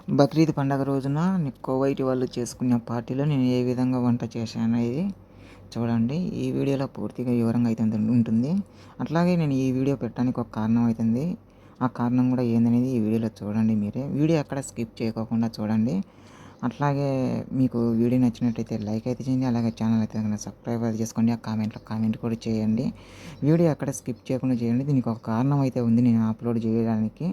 బక్రీద్ పండగ రోజున కువైట్ వాళ్ళు చేసుకునే పార్టీలో నేను ఏ విధంగా వంట చేశాననేది చూడండి. ఈ వీడియోలో పూర్తిగా వివరంగా అయితే ఉంటుంది. అట్లాగే నేను ఈ వీడియో పెట్టడానికి ఒక కారణం అవుతుంది. ఆ కారణం కూడా ఏందనేది ఈ వీడియోలో చూడండి మీరే. వీడియో ఎక్కడ స్కిప్ చేయకోకుండా చూడండి. అట్లాగే మీకు వీడియో నచ్చినట్టయితే లైక్ అయితే చేయండి. అలాగే ఛానల్ అయితే కనుక సబ్స్క్రైబ్ అయితే చేసుకోండి. ఆ కామెంట్ కూడా చేయండి. వీడియో ఎక్కడ స్కిప్ చేయకుండా చేయండి. దీనికి ఒక కారణం అయితే ఉంది నేను అప్లోడ్ చేయడానికి.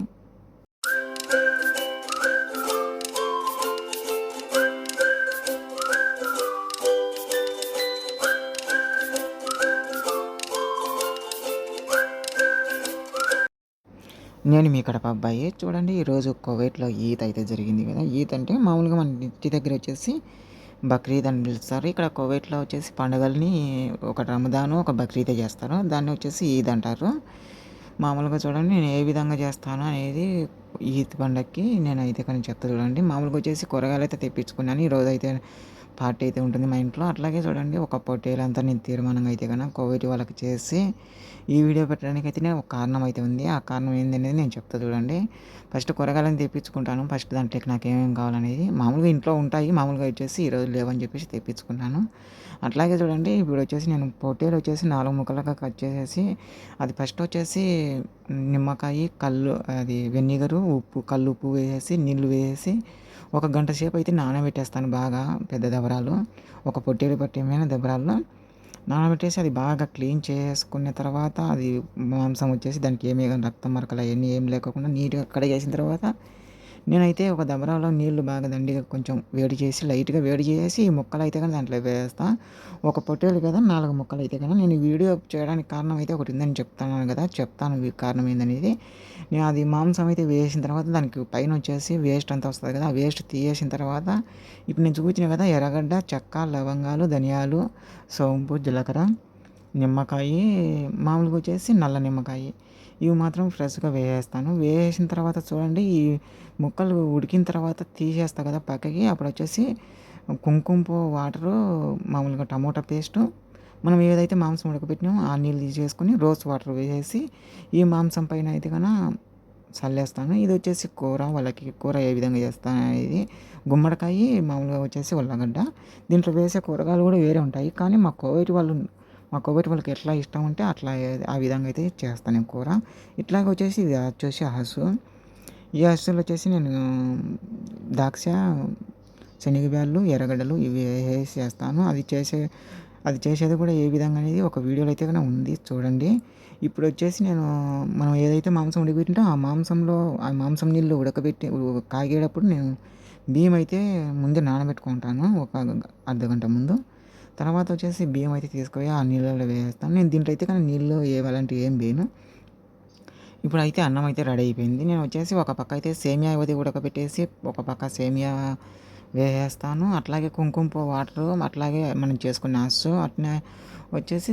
నేను మీ కడప అబ్బాయి. చూడండి, ఈరోజు కువైట్‌లో ఈద్ అయితే జరిగింది కదా! ఈద్ అంటే మామూలుగా మన ఇంటి దగ్గర వచ్చేసి బక్రీద్ అని పిలుస్తారు. ఇక్కడ కువైట్‌లో వచ్చేసి పండుగల్ని ఒక రంజాను, ఒక బక్రీదే చేస్తారు. దాన్ని వచ్చేసి ఈద్ అంటారు. మామూలుగా చూడండి నేను ఏ విధంగా చేస్తాను అనేది ఈద్ పండగకి నేనైతే కానీ చెప్తా చూడండి. మామూలుగా వచ్చేసి కూరగాయలైతే తెప్పించుకున్నాను. ఈరోజైతే పార్టీ అయితే ఉంటుంది మా ఇంట్లో. అట్లాగే చూడండి ఒక పొట్టేలంతా నేను తీర్మానంగా అయితే గన కువైట్ వాళ్ళకి చేసి ఈ వీడియో పెట్టడానికైతే ఒక కారణం అయితే ఉంది. ఆ కారణం ఏందనేది నేను చెప్తా చూడండి. ఫస్ట్ కూరగాయలను తెప్పించుకుంటాను. ఫస్ట్ దాంట్లోకి నాకేమేమి కావాలనేది మామూలుగా ఇంట్లో ఉంటాయి. మామూలుగా వచ్చేసి ఈరోజు లేవని చెప్పేసి తెప్పించుకున్నాను. అట్లాగే చూడండి ఇప్పుడు వచ్చేసి నేను పొట్టేలు వచ్చేసి 4 ముక్కలుగా కట్ చేసేసి అది ఫస్ట్ వచ్చేసి నిమ్మకాయ, అది వెనిగరు, ఉప్పు, కల్లుప్పు వేసేసి నీళ్లు వేసేసి ఒక గంట సేపు అయితే నానబెట్టేస్తాను బాగా పెద్ద దబరాలు. ఒక పొట్టేలు పట్టేమైన దబరాల్లో నానబెట్టేసి అది బాగా క్లీన్ చేసుకున్న తర్వాత అది మాంసం వచ్చేసి దానికి ఏమి రక్తం మరకలు అవన్నీ ఏం లేకోకుండా నీట్‌గా కడిగేసిన తర్వాత నేనైతే ఒక దబరాలో నీళ్లు బాగా దండిగా కొంచెం వేడి చేసి లైట్‌గా వేడి చేసేసి ఈ ముక్కలైతే గాని దాంట్లో వేస్తా. ఒక పొట్టేలు కదా 4 ముక్కలైతే గాని నేను ఈ వీడియో చేయడానికి కారణం అయితే ఒకటి ఉందని చెప్తున్నాను కదా! చెప్తాను కారణం ఏందనేది. నేను అది మాంసం అయితే వేసిన తర్వాత దానికి పైన వచ్చేసి వేస్ట్ అంతా వస్తది కదా! ఆ వేస్ట్ తీసేసిన తర్వాత ఇప్పుడు నేను చూపించిన కదా ఎర్రగడ్డ, చెక్క, లవంగాలు, ధనియాలు, సోంపు, జీలకర్ర, నిమ్మకాయి, మామూలుగా వచ్చేసి నల్ల నిమ్మకాయి. ఇవి మాత్రం ఫ్రెష్‌గా వేసేస్తాను. వేసేసిన తర్వాత చూడండి ఈ ముక్కలు ఉడికిన తర్వాత తీసేస్తా కదా పక్కకి. అప్పుడొచ్చేసి కుంకుమ పువ్వు వాటరు, మామూలుగా టమోటా పేస్టు, మనం ఏదైతే మాంసం ఉడకబెట్టినామో ఆ నీళ్ళు తీసేసుకొని రోజ్ వాటర్ వేసేసి ఈ మాంసం పైన అయితే గన చల్లేస్తాను. ఇది వచ్చేసి కూర. వాళ్ళకి కూర ఏ విధంగా చేస్తాననేది గుమ్మడికాయ, మామూలుగా వచ్చేసి ఉల్లగడ్డ. దీంట్లో వేసే కూరగాయలు కూడా వేరే ఉంటాయి. కానీ మా కువైట్ వాళ్ళకి ఎట్లా ఇష్టం ఉంటే అట్లా ఆ విధంగా అయితే చేస్తాను నేను కూర. ఇట్లాగ వచ్చేసి ఇది వచ్చేసి హసు. ఈ హసులో వచ్చేసి నేను ద్రాక్ష, శనగబ్యాళ్ళు, ఎర్రగడ్డలు ఇవి వేసి చేస్తాను. అది చేసేది కూడా ఏ విధంగా అనేది ఒక వీడియోలో అయితే కనుక ఉంది చూడండి. ఇప్పుడు వచ్చేసి మనం ఏదైతే మాంసం ఉడకబెట్టింటో ఆ మాంసం నీళ్ళు ఉడకబెట్టి కాగేటప్పుడు నేను బియ్యం అయితే ముందే నానబెట్టుకుంటాను ఒక అర్ధగంట ముందు. తర్వాత వచ్చేసి బియ్యం అయితే తీసుకుపోయి ఆ నీళ్ళలో వేసేస్తాను. నేను దీంట్లో అయితే కానీ నీళ్ళు అలాంటివి ఏం వేయను. ఇప్పుడైతే అన్నం అయితే రెడీ అయిపోయింది. నేను వచ్చేసి ఒక పక్క అయితే సేమియా అది ఉడకబెట్టేసి ఒక పక్క సేమియా వేసేస్తాను. అట్లాగే కుంకుమ పువ్వు వాటరు, అట్లాగే మనం చేసుకున్న హస్సు, అట్నే వచ్చేసి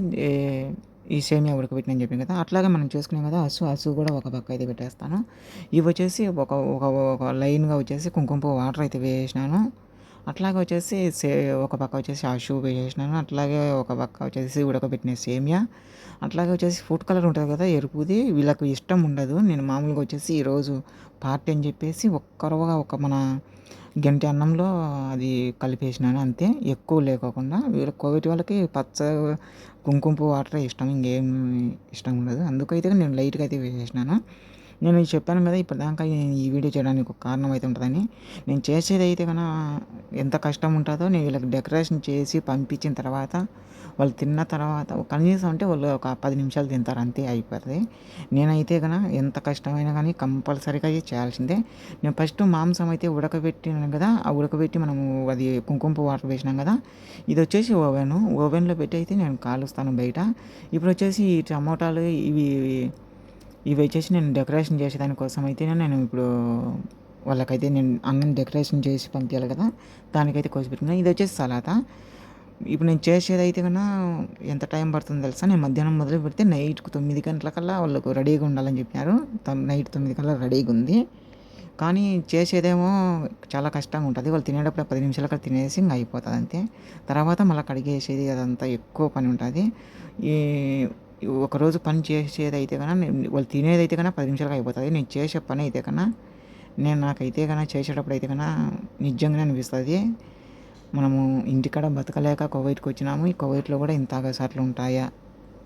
ఈ సేమియా ఉడకబెట్టినని చెప్పాను కదా! అట్లాగే మనం చేసుకున్నాం కదా హస్సు కూడా ఒక పక్క అయితే పెట్టేస్తాను. ఇవి వచ్చేసి ఒక ఒక ఒక లైన్‌గా వచ్చేసి కుంకుమ పువ్వు వాటర్ అయితే వేసేసినాను. అట్లాగే వచ్చేసి ఒక పక్క వచ్చేసి హస్సు వేసేసినాను. అట్లాగే ఒక పక్క వచ్చేసి ఉడకబెట్టిన సేమియా, అట్లాగే వచ్చేసి ఫుడ్ కలర్ ఉంటది కదా ఎరుపుది, వీళ్ళకి ఇష్టం ఉండదు. నేను మామూలుగా వచ్చేసి ఈరోజు పార్టీ అని చెప్పేసి ఒక మన గంటె అన్నంలో అది కలిపేసినాను అంతే. ఎక్కువ లేకోకుండా. వీళ్ళ కువైట్ వాళ్ళకి కుంకుమ పువ్వు వాటరే ఇష్టం. ఇంకేం ఇష్టం ఉండదు. అందుకైతే నేను లైట్‌గా అయితే వేసేసినాను. నేను ఇది చెప్పాను కదా ఇప్పటిదాకా ఈ వీడియో చేయడానికి ఒక కారణం అయితే ఉంటదని. నేను చేసేదైతే ఎంత కష్టం ఉంటదో నేను వీళ్ళకి డెకరేషన్ చేసి పంపించిన తర్వాత వాళ్ళు తిన్న తర్వాత కనీసం అంటే వాళ్ళు ఒక 10 నిమిషాలు తింటారు అంతే అయిపోతది. నేనైతే ఎంత కష్టమైనా కానీ కంపల్సరీగా ఇది చేయాల్సిందే. నేను ఫస్ట్ మాంసం అయితే ఉడకబెట్టినాను కదా! ఆ ఉడకబెట్టి మనము అది కుంకుమ పువ్వు వాటర్ వేసినాం కదా! ఇదొచ్చేసి ఓవెన్‌లో పెట్టి అయితే నేను కాలుస్తాను బయట. ఇప్పుడొచ్చేసి ఈ టమోటాలు ఇవి వచ్చేసి నేను డెకరేషన్ చేసేదాని కోసం అయితే నేను ఇప్పుడు వాళ్ళకైతే నేను అన్నం డెకరేషన్ చేసి పంపియాలి కదా! దానికైతే కోసిపెట్టుకున్నాను. ఇదొచ్చేసి సలాతా. ఇప్పుడు నేను చేసేదైతే ఎంత టైం పడుతుందో తెలుసా? నేను మధ్యాహ్నం మొదలుపెడితే నైట్‌కి 9 గంటలకల్లా వాళ్ళకు రెడీగా ఉండాలని చెప్పినారు. నైట్ 9 కల్లా రెడీగా ఉంది. కానీ చేసేదేమో చాలా కష్టంగా ఉంటది. వాళ్ళు తినేటప్పుడే 10 నిమిషాలకల్లా తినేసి ఇంక అయిపోతది అంతే. తర్వాత మళ్ళా కడిగేసేది అదంతా ఎక్కువ పని ఉంటది. ఈ ఒకరోజు పని చేసేదైతే వాళ్ళు తినేదైతే 10 నిమిషాలకి అయిపోతది. నేను చేసే పని అయితే నాకైతే చేసేటప్పుడు అయితే నిజంగానే అనిపిస్తుంది, మనము ఇంటికాడ బతకలేక కువైట్కి వచ్చినాము, ఈ కువైట్లో కూడా ఇంత అగసాట్లు ఉంటాయా,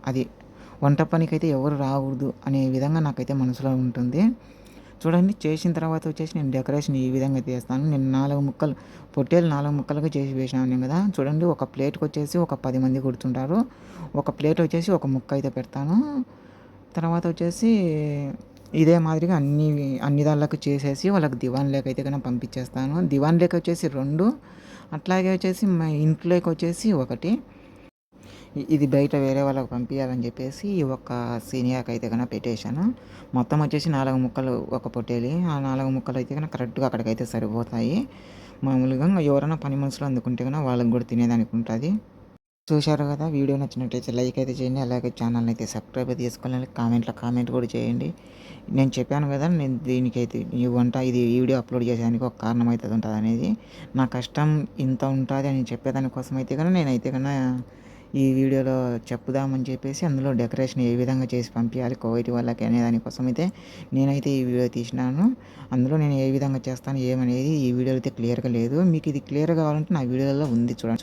అది వంట పనికైతే ఎవరు రాకూడదు అనే విధంగా నాకైతే మనసులో ఉంటుంది. చూడండి, చేసిన తర్వాత వచ్చేసి నేను డెకరేషన్ ఈ విధంగా చేస్తాను. నేను 4 ముక్కలు పొట్టేలు 4 ముక్కలుగా చేసి వేసినాను కదా. చూడండి, ఒక ప్లేట్కి వచ్చేసి ఒక 10 మంది కూర్చుంటారు. ఒక ప్లేట్ వచ్చేసి ఒక ముక్క అయితే పెడతాను. తర్వాత వచ్చేసి ఇదే మాదిరిగా అన్ని దాంట్లోకి చేసేసి వాళ్ళకి దివాన్ లేక అయితే పంపించేస్తాను. దివాన్ లేక వచ్చేసి 2, అట్లాగే వచ్చేసి మా ఇంట్లోకి వచ్చేసి 1. ఇది బయట వేరే వాళ్ళకి పంపించాలని చెప్పేసి ఒక సీనియాకి అయితే పెట్టేశాను. మొత్తం వచ్చేసి 4 ముక్కలు ఒక పొట్టేలి. ఆ 4 ముక్కలు అయితే కరెక్ట్గా అక్కడికైతే సరిపోతాయి. మామూలుగా ఎవరైనా పని మనుషులు అందుకుంటే వాళ్ళకి కూడా తినేదానికి ఉంటుంది. చూశారు కదా, వీడియో నచ్చినట్టయితే లైక్ అయితే చేయండి. అలాగే ఛానల్ని అయితే సబ్స్క్రైబ్ అయితే చేసుకోవాలి. కామెంట్ కూడా చేయండి. నేను చెప్పాను కదా, నేను దీనికైతే ఇది వీడియో అప్లోడ్ చేసేదానికి ఒక కారణం అయితే ఉంటుంది అనేది. నా కష్టం ఇంత ఉంటుంది అని చెప్పేదానికోసం అయితే నేనైతే ఈ వీడియోలో చెప్పుదామని చెప్పేసి అందులో డెకరేషన్ ఏ విధంగా చేసి పంపించాలి కువైట్ వాళ్ళకి అనే దానికోసం అయితే నేనైతే ఈ వీడియో తీసినాను. అందులో నేను ఏ విధంగా చేస్తాను ఏమనేది ఈ వీడియోలో అయితే క్లియర్గా లేదు. మీకు ఇది క్లియర్గా కావాలంటే నా వీడియోలో ఉంది, చూడండి.